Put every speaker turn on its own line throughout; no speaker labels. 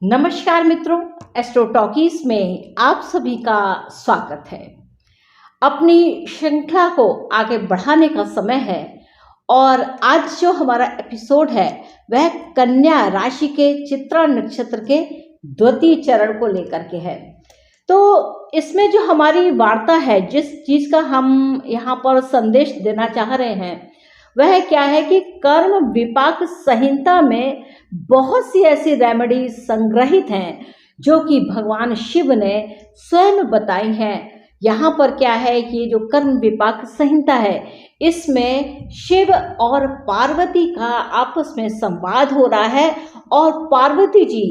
नमस्कार मित्रों, astro talkies में आप सभी का स्वागत है। अपनी श्रृंखला को आगे बढ़ाने का समय है और आज जो हमारा एपिसोड है वह कन्या राशि के चित्रा नक्षत्र के द्वितीय चरण को लेकर के है। तो इसमें जो हमारी वार्ता है, जिस चीज़ का हम यहाँ पर संदेश देना चाह रहे हैं वह क्या है कि कर्म विपाक संहिता में बहुत सी ऐसी रेमेडी संग्रहित हैं जो कि भगवान शिव ने स्वयं बताई हैं। यहाँ पर क्या है कि ये जो कर्म विपाक संहिता है इसमें शिव और पार्वती का आपस में संवाद हो रहा है और पार्वती जी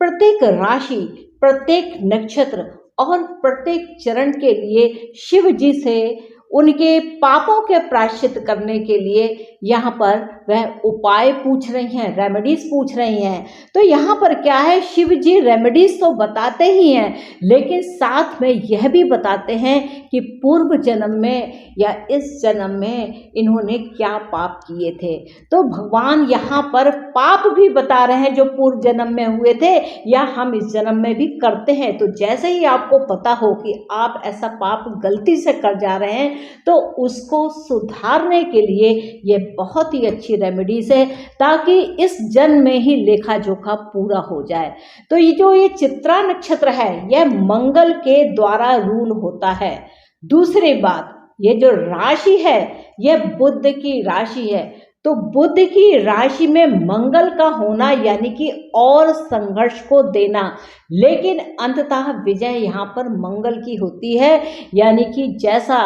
प्रत्येक राशि, प्रत्येक नक्षत्र और प्रत्येक चरण के लिए शिव जी से उनके पापों के प्रायश्चित करने के लिए यहाँ पर वह उपाय पूछ रही हैं, रेमेडीज पूछ रही हैं। तो यहाँ पर क्या है, शिव जी रेमेडीज तो बताते ही हैं लेकिन साथ में यह भी बताते हैं कि पूर्व जन्म में या इस जन्म में इन्होंने क्या पाप किए थे। तो भगवान यहाँ पर पाप भी बता रहे हैं जो पूर्व जन्म में हुए थे या हम इस जन्म में भी करते हैं। तो जैसे ही आपको पता हो कि आप ऐसा पाप गलती से कर जा रहे हैं तो उसको सुधारने के लिए ये बहुत ही अच्छी रेमेडीज है ताकि इस जन्म में ही लेखा जोखा पूरा हो जाए। तो ये चित्रा नक्षत्र है यह मंगल के द्वारा रूल होता है। दूसरी बात, ये जो राशि है यह बुध की राशि है। तो बुध की राशि में मंगल का होना यानी कि और संघर्ष को देना, लेकिन अंततः विजय यहाँ पर मंगल की होती है। यानी कि जैसा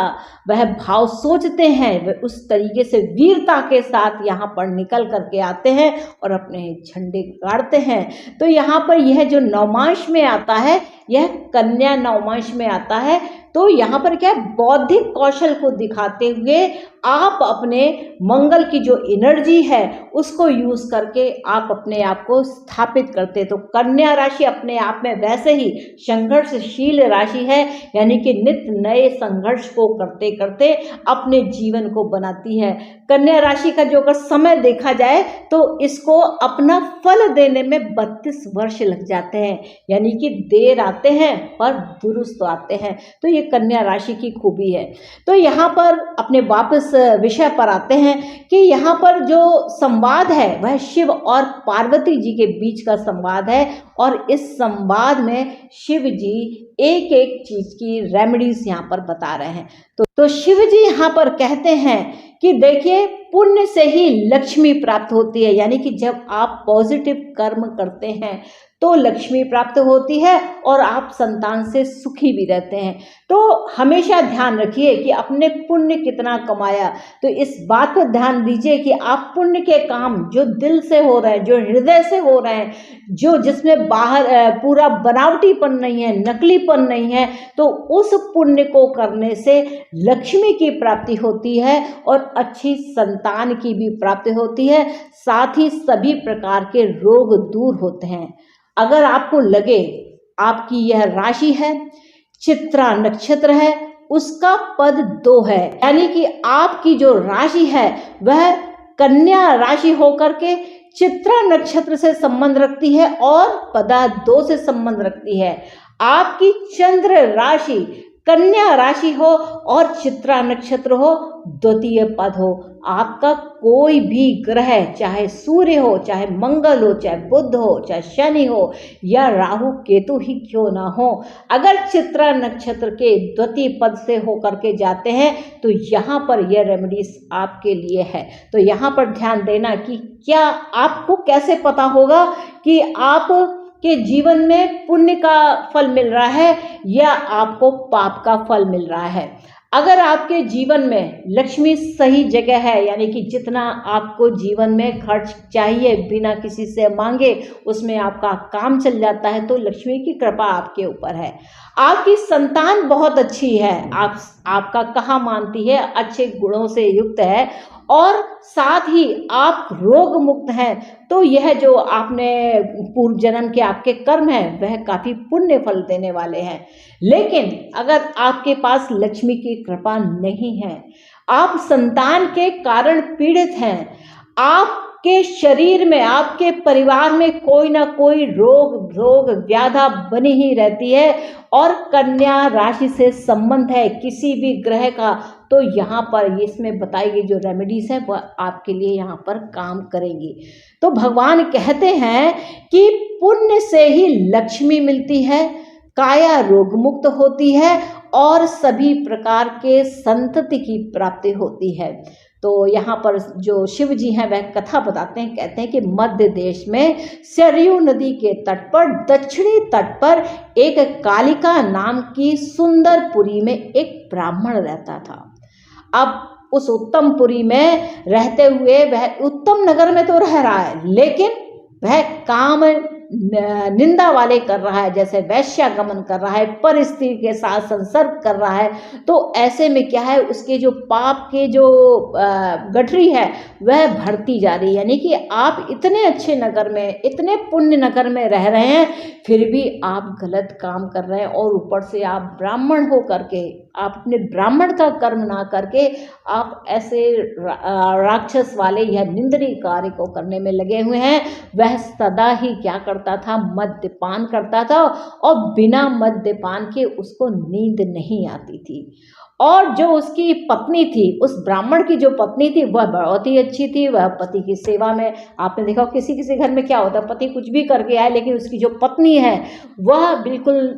वह भाव सोचते हैं वह उस तरीके से वीरता के साथ यहाँ पर निकल करके आते हैं और अपने झंडे गाड़ते हैं। तो यहाँ पर यह जो नवमांश में आता है यह कन्या नवमांश में आता है। तो यहाँ पर क्या है, बौद्धिक कौशल को दिखाते हुए आप अपने मंगल की जो एनर्जी है उसको यूज करके आप अपने आप को स्थापित करते। तो कन्या राशि अपने आप में वैसे ही संघर्षशील राशि है, यानी कि नित्य नए संघर्ष को करते करते अपने जीवन को बनाती है। कन्या राशि का जो अगर समय देखा जाए तो इसको अपना फल देने में 32 वर्ष लग जाते हैं, यानी कि देर आते हैं पर दुरुस्त आते हैं। तो ये कन्या राशि की खूबी है। तो यहाँ पर अपने वापस विषय पर आते हैं कि यहाँ पर जो संवाद है वह शिव और पार्वती जी के बीच का संवाद है और इस संवाद में शिव जी एक एक चीज की रेमेडीज यहाँ पर बता रहे हैं। तो शिव जी यहाँ पर कहते हैं कि देखिए, पुण्य से ही लक्ष्मी प्राप्त होती है, यानी कि जब आप पॉजिटिव कर्म करते हैं तो लक्ष्मी प्राप्त होती है और आप संतान से सुखी भी रहते हैं। तो हमेशा ध्यान रखिए कि आपने पुण्य कितना कमाया। तो इस बात पर ध्यान दीजिए कि आप पुण्य के काम जो दिल से हो रहे हैं, जो हृदय से हो रहे हैं, जो जिसमें बाहर पूरा बनावटीपन नहीं है, नकलीपन नहीं है, तो उस पुण्य को करने से लक्ष्मी की प्राप्ति होती है और अच्छी संतान की भी प्राप्ति होती है। साथ ही सभी प्रकार के रोग दूर होते हैं। अगर आपको लगे आपकी यह राशि है, चित्रा नक्षत्र है, उसका पद 2 है, यानी कि आपकी जो राशि है वह कन्या राशि होकर के चित्रा नक्षत्र से संबंध रखती है और पदा 2 से संबंध रखती है। आपकी चंद्र राशि कन्या राशि हो और चित्रा नक्षत्र हो, द्वितीय पद हो, आपका कोई भी ग्रह, चाहे सूर्य हो, चाहे मंगल हो, चाहे बुध हो, चाहे शनि हो या राहु केतु ही क्यों ना हो, अगर चित्रा नक्षत्र के द्वितीय पद से होकर के जाते हैं तो यहाँ पर यह रेमेडीज आपके लिए है। तो यहाँ पर ध्यान देना कि क्या आपको कैसे पता होगा कि आप के जीवन में पुण्य का फल मिल रहा है या आपको पाप का फल मिल रहा है। अगर आपके जीवन में लक्ष्मी सही जगह है, यानी कि जितना आपको जीवन में खर्च चाहिए बिना किसी से मांगे उसमें आपका काम चल जाता है, तो लक्ष्मी की कृपा आपके ऊपर है। आपकी संतान बहुत अच्छी है, आपका कहा मानती है, अच्छे गुणों से युक्त है और साथ ही आप रोग मुक्त हैं। तो यह जो आपने पूर्व जन्म के आपके कर्म हैं वह काफी पुण्य फल देने वाले हैं। लेकिन अगर आपके पास लक्ष्मी की कृपा नहीं है, आप संतान के कारण पीड़ित हैं, आप आपके शरीर में, आपके परिवार में कोई ना कोई रोग व्याधा बनी ही रहती है और कन्या राशि से संबंध है किसी भी ग्रह का, तो यहाँ पर इसमें बताई गई जो रेमेडीज है वह आपके लिए यहाँ पर काम करेंगी। तो भगवान कहते हैं कि पुण्य से ही लक्ष्मी मिलती है, काया रोग मुक्त होती है और सभी प्रकार के संतति की प्राप्ति होती है। तो यहाँ पर जो शिव जी हैं वह कथा बताते हैं, कहते हैं कि मध्य देश में सरयू नदी के तट पर, दक्षिणी तट पर एक कालिका नाम की सुंदरपुरी में एक ब्राह्मण रहता था। अब उस उत्तमपुरी में रहते हुए वह, उत्तम नगर में तो रह रहा है लेकिन वह काम निंदा वाले कर रहा है, जैसे वैश्यागमन कर रहा है, पर स्त्री के साथ संसर्ग कर रहा है। तो ऐसे में क्या है, उसके जो पाप के जो गठरी है वह बढ़ती जा रही है। यानी कि आप इतने अच्छे नगर में, इतने पुण्य नगर में रह रहे हैं, फिर भी आप गलत काम कर रहे हैं और ऊपर से आप ब्राह्मण हो करके, आप अपने ब्राह्मण का कर्म ना करके आप ऐसे राक्षस वाले या निंदनीय कार्य को करने में लगे हुए हैं। वह सदा ही क्या करता था, मद्यपान करता था और बिना मद्यपान के उसको नींद नहीं आती थी। और जो उसकी पत्नी थी, उस ब्राह्मण की जो पत्नी थी वह बहुत ही अच्छी थी, वह पति की सेवा में, आपने देखा किसी किसी घर में क्या होता है, पति कुछ भी करके आए लेकिन उसकी जो पत्नी है वह बिल्कुल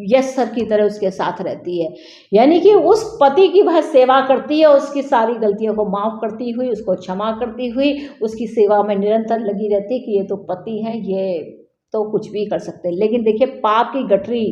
यस सर की तरह उसके साथ रहती है। यानी कि उस पति की वह सेवा करती है, उसकी सारी गलतियों को माफ़ करती हुई, उसको क्षमा करती हुई उसकी सेवा में निरंतर लगी रहती है कि ये तो पति है, ये तो कुछ भी कर सकते हैं। लेकिन देखिए पाप की गठरी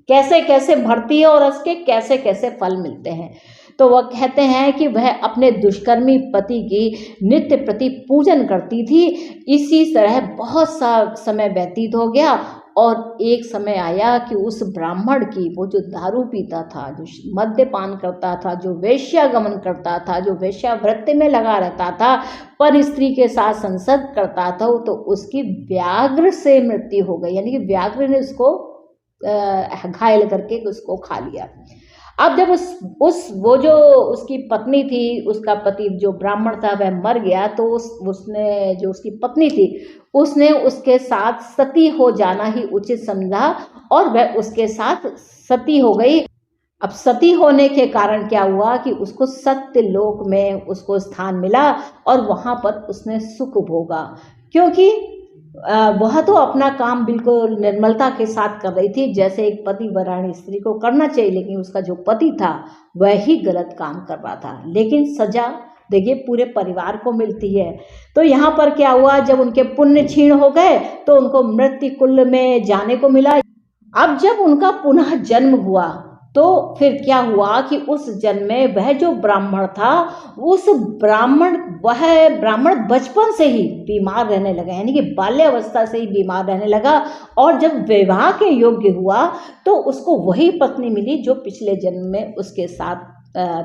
कैसे कैसे भरती है और उसके कैसे कैसे फल मिलते हैं। तो वह कहते हैं कि वह अपने दुष्कर्मी पति की नित्य प्रति पूजन करती थी। इसी तरह बहुत सा समय व्यतीत हो गया और एक समय आया कि उस ब्राह्मण की, वो जो दारू पीता था, जो मद्यपान करता था, जो वेश्यागमन करता था, जो वेश्यावृत्ति में लगा रहता था, पर स्त्री के साथ संसर्ग करता था, तो उसकी व्याघ्र से मृत्यु हो गई। यानी कि व्याघ्र ने उसको घायल करके उसको खा लिया। अब जब वो जो उसकी पत्नी थी, उसका पति जो ब्राह्मण था वह मर गया, तो उसने जो उसकी पत्नी थी उसने उसके साथ सती हो जाना ही उचित समझा और वह उसके साथ सती हो गई। अब सती होने के कारण क्या हुआ कि उसको सत्य लोक में उसको स्थान मिला और वहाँ पर उसने सुख भोगा, क्योंकि वह तो अपना काम बिल्कुल निर्मलता के साथ कर रही थी, जैसे एक पति वराणी स्त्री को करना चाहिए, लेकिन उसका जो पति था वह ही गलत काम कर रहा था। लेकिन सजा देखिए पूरे परिवार को मिलती है। तो यहाँ पर क्या हुआ, जब उनके पुण्य क्षीण हो गए तो उनको मृत्यु कुल में जाने को मिला। अब जब उनका पुनः जन्म हुआ तो फिर क्या हुआ कि उस जन्म में वह जो ब्राह्मण था, उस वह ब्राह्मण बचपन से ही बीमार रहने लगा, यानी कि बाल्यावस्था से ही बीमार रहने लगा। और जब विवाह के योग्य हुआ तो उसको वही पत्नी मिली जो पिछले जन्म में उसके साथ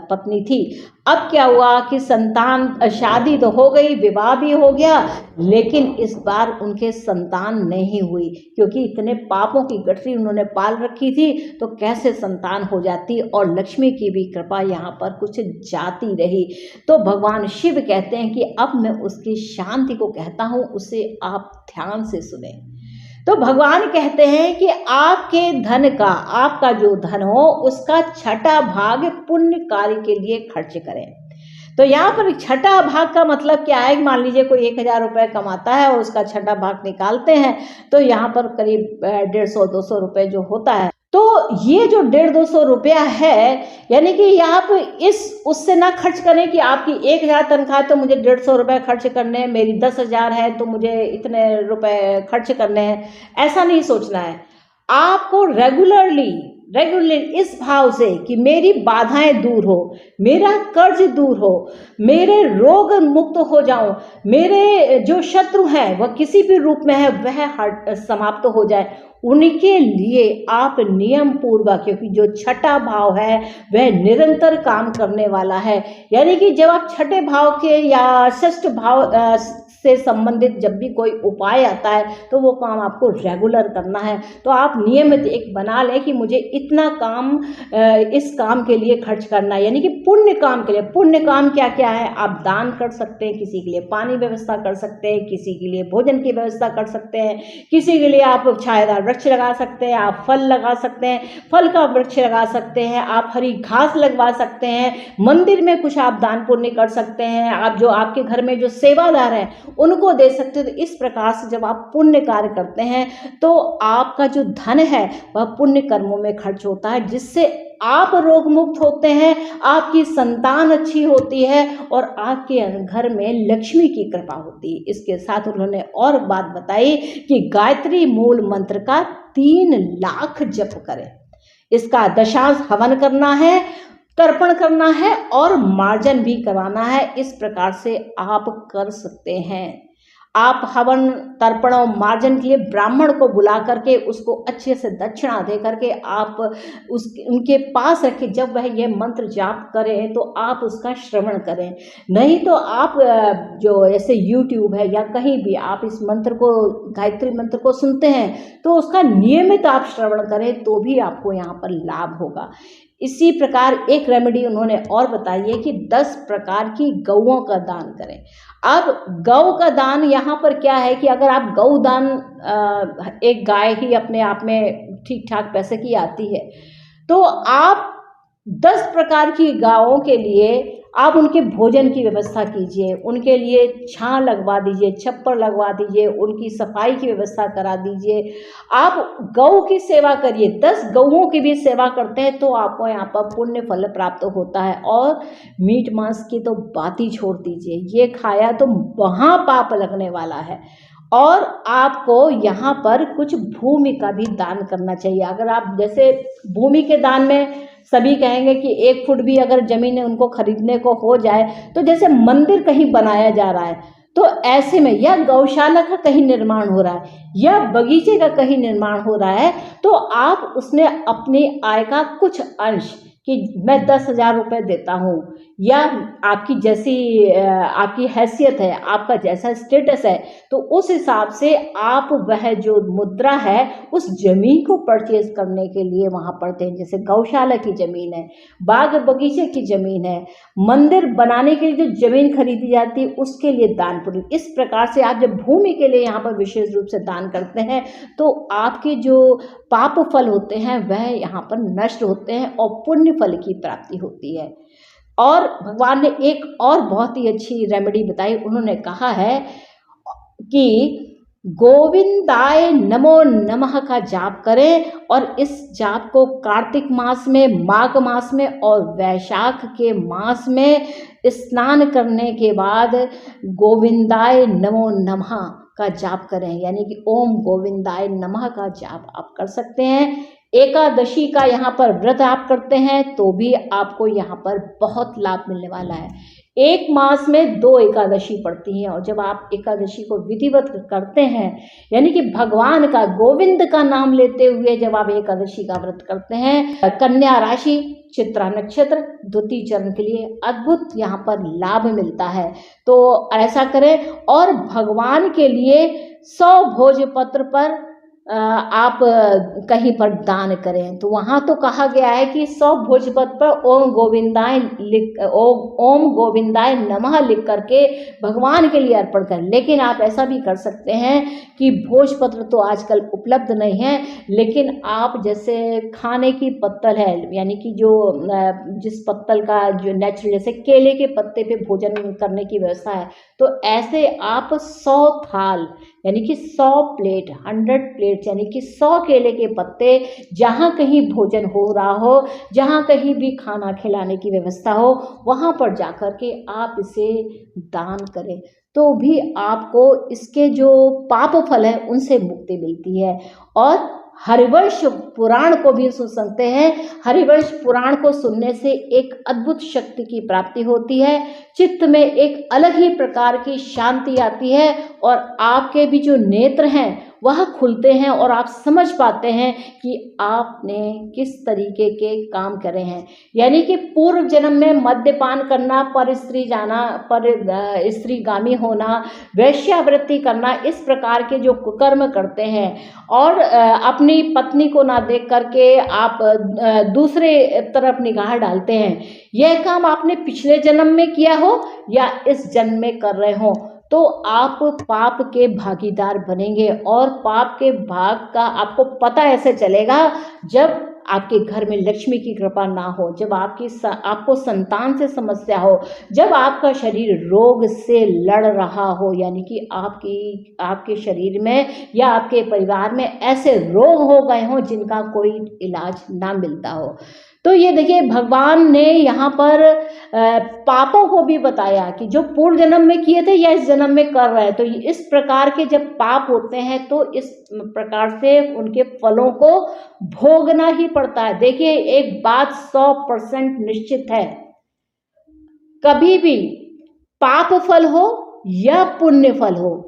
पत्नी थी। अब क्या हुआ कि संतान, शादी तो हो गई, विवाह भी हो गया, लेकिन इस बार उनके संतान नहीं हुई, क्योंकि इतने पापों की गठरी उन्होंने पाल रखी थी, तो कैसे संतान हो जाती। और लक्ष्मी की भी कृपा यहाँ पर कुछ जाती रही। तो भगवान शिव कहते हैं कि अब मैं उसकी शांति को कहता हूँ, उसे आप ध्यान से सुने। तो भगवान कहते हैं कि आपके धन का, आपका जो धन हो उसका छठा भाग पुण्य कार्य के लिए खर्च करें। तो यहाँ पर छठा भाग का मतलब क्या है, मान लीजिए कोई 1000 रुपये कमाता है और उसका छठा भाग निकालते हैं तो यहाँ पर करीब 150-200 रुपये जो होता है। तो ये जो 150-200 रुपया है, यानी कि यहाँ पर उससे ना खर्च करें कि आपकी 1000 तनख्वाह है तो मुझे 150 रुपये खर्च करने हैं, मेरी 10,000 है तो मुझे इतने रुपए खर्च करने हैं, ऐसा नहीं सोचना है। आपको रेगुलरली इस भाव से कि मेरी बाधाएं दूर हो, मेरा कर्ज दूर हो, मेरे रोग मुक्त हो जाऊं, मेरे जो शत्रु हैं वह किसी भी रूप में है वह समाप्त हो जाए, उनके लिए आप नियम पूर्वक, क्योंकि जो छठा भाव है वह निरंतर काम करने वाला है। यानी कि जब आप छठे भाव के या षष्ठ भाव से संबंधित जब भी कोई उपाय आता है तो वो काम आपको रेगुलर करना है। तो आप नियमित एक बना लें कि मुझे इतना काम इस काम के लिए खर्च करना है, यानी कि पुण्य काम के लिए। पुण्य काम क्या क्या है? आप दान कर सकते हैं, किसी के लिए पानी व्यवस्था कर सकते हैं, किसी के लिए भोजन की व्यवस्था कर सकते हैं, किसी के लिए आप छायादार वृक्ष लगा सकते हैं, आप फल लगा सकते हैं, फल का वृक्ष लगा सकते हैं, आप हरी घास लगवा सकते हैं, मंदिर में कुछ आप दान पुण्य कर सकते हैं, आप जो आपके घर में जो सेवादार हैं उनको दे सकते हैं। तो इस प्रकार से जब आप पुण्य कार्य करते हैं तो आपका जो धन है वह पुण्य कर्मों में खर्च होता है, जिससे आप रोग मुक्त होते हैं, आपकी संतान अच्छी होती है और आपके घर में लक्ष्मी की कृपा होती है। इसके साथ उन्होंने और बात बताई कि गायत्री मूल मंत्र का 3 लाख जप करें, इसका दशांश हवन करना है, तर्पण करना है और मार्जन भी करवाना है। इस प्रकार से आप कर सकते हैं। आप हवन, तर्पण और मार्जन के लिए ब्राह्मण को बुला करके उसको अच्छे से दक्षिणा दे करके आप उनके पास रखें। जब वह ये मंत्र जाप करें तो आप उसका श्रवण करें। नहीं तो आप जो ऐसे यूट्यूब है या कहीं भी आप इस मंत्र को, गायत्री मंत्र को सुनते हैं तो उसका नियमित आप श्रवण करें तो भी आपको यहाँ पर लाभ होगा। इसी प्रकार एक रेमेडी उन्होंने और बताई है कि 10 प्रकार की गौओं का दान करें। अब गौ का दान यहाँ पर क्या है कि अगर आप गौ दान, एक गाय ही अपने आप में ठीक ठाक पैसे की आती है, तो आप 10 प्रकार की गायों के लिए आप उनके भोजन की व्यवस्था कीजिए, उनके लिए छां लगवा दीजिए, छप्पर लगवा दीजिए, उनकी सफाई की व्यवस्था करा दीजिए। आप गौ की सेवा करिए, 10 गौओं की भी सेवा करते हैं तो आपको यहाँ पर पुण्य फल प्राप्त होता है। और मीट मांस की तो बात ही छोड़ दीजिए, ये खाया तो महापाप लगने वाला है। और आपको यहाँ पर कुछ भूमि का भी दान करना चाहिए। अगर आप जैसे भूमि के दान में सभी कहेंगे कि 1 फुट भी अगर जमीन उनको खरीदने को हो जाए, तो जैसे मंदिर कहीं बनाया जा रहा है तो ऐसे में, या गौशाला का कहीं निर्माण हो रहा है या बगीचे का कहीं निर्माण हो रहा है, तो आप उसमें अपनी आय का कुछ अंश, कि मैं 10,000 रुपये देता हूँ, या आपकी जैसी आपकी हैसियत है, आपका जैसा स्टेटस है, तो उस हिसाब से आप वह जो मुद्रा है उस जमीन को परचेज करने के लिए वहाँ पर दें। जैसे गौशाला की ज़मीन है, बाग बगीचे की ज़मीन है, मंदिर बनाने के लिए जो ज़मीन खरीदी जाती है उसके लिए दान पुण्य। इस प्रकार से आप जब भूमि के लिए यहाँ पर विशेष रूप से दान करते हैं तो आपके जो पाप फल होते हैं वह यहाँ पर नष्ट होते हैं और पुण्य फल की प्राप्ति होती है। और भगवान ने एक और बहुत ही अच्छी रेमेडी बताई। उन्होंने कहा है कि गोविंदाय नमो नमः का जाप करें, और इस जाप को कार्तिक मास में, माघ मास में और वैशाख के मास में स्नान करने के बाद गोविंदाय नमो नमः का जाप करें, यानी कि ओम गोविंदाय नमः का जाप आप कर सकते हैं। एकादशी का यहाँ पर व्रत आप करते हैं तो भी आपको यहाँ पर बहुत लाभ मिलने वाला है। 1 मास में 2 एकादशी पड़ती हैं, और जब आप एकादशी को विधिवत करते हैं, यानी कि भगवान का, गोविंद का नाम लेते हुए जब आप एकादशी का व्रत करते हैं, कन्या राशि, चित्रा नक्षत्र, द्वितीय चरण के लिए अद्भुत यहाँ पर लाभ मिलता है। तो ऐसा करें, और भगवान के लिए 100 भोजपत्र पर आप कहीं पर दान करें। तो वहाँ तो कहा गया है कि 100 भोजपत्र पर ओम गोविंदाय नमः लिख करके भगवान के लिए अर्पण करें। लेकिन आप ऐसा भी कर सकते हैं कि भोजपत्र तो आजकल उपलब्ध नहीं है, लेकिन आप जैसे खाने की पत्तल है, यानी कि जो जिस पत्तल का जो नेचुरल, जैसे केले के पत्ते पे भोजन करने की व्यवस्था है, तो ऐसे आप 100 थाल, यानी कि 100 प्लेट, 100 प्लेट, यानी कि 100 केले के पत्ते, जहाँ कहीं भोजन हो रहा हो, जहाँ कहीं भी खाना खिलाने की व्यवस्था हो, वहाँ पर जाकर के आप इसे दान करें तो भी आपको इसके जो पाप फल है उनसे मुक्ति मिलती है। और हरिवंश पुराण को भी सुन सकते हैं। हरिवंश पुराण को सुनने से एक अद्भुत शक्ति की प्राप्ति होती है, चित्त में एक अलग ही प्रकार की शांति आती है, और आपके भी जो नेत्र हैं वह खुलते हैं और आप समझ पाते हैं कि आपने किस तरीके के काम करे हैं। यानी कि पूर्व जन्म में मद्यपान करना, पर स्त्री जाना, पर स्त्रीगामी होना, वेश्यावृत्ति करना, इस प्रकार के जो कुकर्म करते हैं और अपनी पत्नी को ना देख करके आप दूसरे तरफ निगाह डालते हैं, यह काम आपने पिछले जन्म में किया हो या इस जन्म में कर रहे हो, तो आप पाप के भागीदार बनेंगे। और पाप के भाग का आपको पता ऐसे चलेगा जब आपके घर में लक्ष्मी की कृपा ना हो, जब आपको संतान से समस्या हो, जब आपका शरीर रोग से लड़ रहा हो, यानी कि आपके शरीर में या आपके परिवार में ऐसे रोग हो गए हों जिनका कोई इलाज ना मिलता हो। तो ये देखिए, भगवान ने यहाँ पर पापों को भी बताया कि जो पूर्व जन्म में किए थे या इस जन्म में कर रहे हैं, तो इस प्रकार के जब पाप होते हैं तो इस प्रकार से उनके फलों को भोगना ही पड़ता है। देखिए, एक बात 100% निश्चित है, कभी भी पाप फल हो या पुण्य फल हो,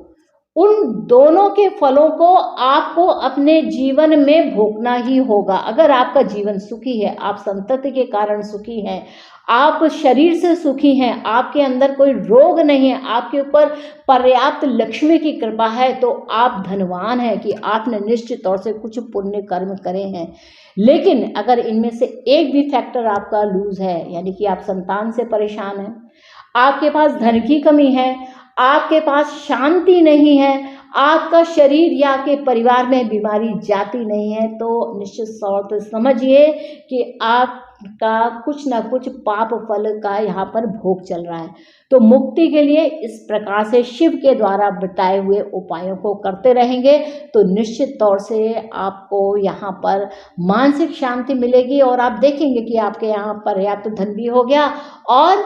उन दोनों के फलों को आपको अपने जीवन में भोगना ही होगा। अगर आपका जीवन सुखी है, आप संतति के कारण सुखी हैं, आप शरीर से सुखी हैं, आपके अंदर कोई रोग नहीं है, आपके ऊपर पर्याप्त लक्ष्मी की कृपा है, तो आप धनवान हैं कि आपने निश्चित तौर से कुछ पुण्य कर्म करे हैं। लेकिन अगर इनमें से एक भी फैक्टर आपका लूज है, यानी कि आप संतान से परेशान हैं, आपके पास धन की कमी है, आपके पास शांति नहीं है, आपका शरीर या आपके परिवार में बीमारी जाती नहीं है, तो निश्चित तौर पर समझिए कि आपका कुछ ना कुछ पाप फल का यहाँ पर भोग चल रहा है। तो मुक्ति के लिए इस प्रकार से शिव के द्वारा बताए हुए उपायों को करते रहेंगे तो निश्चित तौर से आपको यहाँ पर मानसिक शांति मिलेगी और आप देखेंगे कि आपके यहाँ पर्याप्त धन भी हो गया। और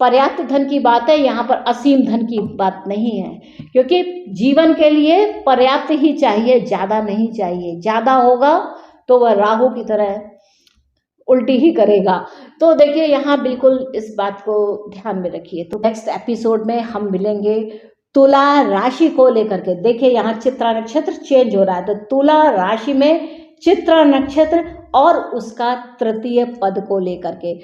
पर्याप्त धन की बात है, यहाँ पर असीम धन की बात नहीं है, क्योंकि जीवन के लिए पर्याप्त ही चाहिए, ज़्यादा नहीं चाहिए। ज़्यादा होगा तो वह राहु की तरह उल्टी ही करेगा। तो देखिए, यहाँ बिल्कुल इस बात को ध्यान में रखिए। तो नेक्स्ट एपिसोड में हम मिलेंगे तुला राशि को लेकर के। देखिए, यहाँ चित्रा नक्षत्र चेंज हो रहा है, तो तुला राशि में चित्रा नक्षत्र और उसका तृतीय पद को लेकर के।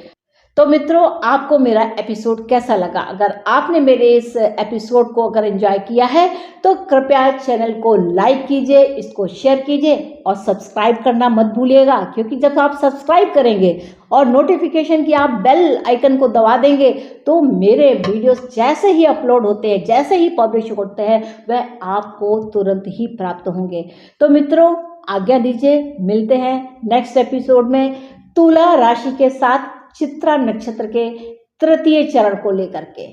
तो मित्रों, आपको मेरा एपिसोड कैसा लगा? अगर आपने मेरे इस एपिसोड को अगर एंजॉय किया है तो कृपया चैनल को लाइक कीजिए, इसको शेयर कीजिए और सब्सक्राइब करना मत भूलिएगा, क्योंकि जब आप सब्सक्राइब करेंगे और नोटिफिकेशन की आप बेल आइकन को दबा देंगे तो मेरे वीडियोस जैसे ही अपलोड होते हैं, जैसे ही पब्लिश होते हैं, वह आपको तुरंत ही प्राप्त होंगे। तो मित्रों, आज्ञा दीजिए, मिलते हैं नेक्स्ट एपिसोड में तुला राशि के साथ चित्रा नक्षत्र के तृतीय चरण को लेकर के।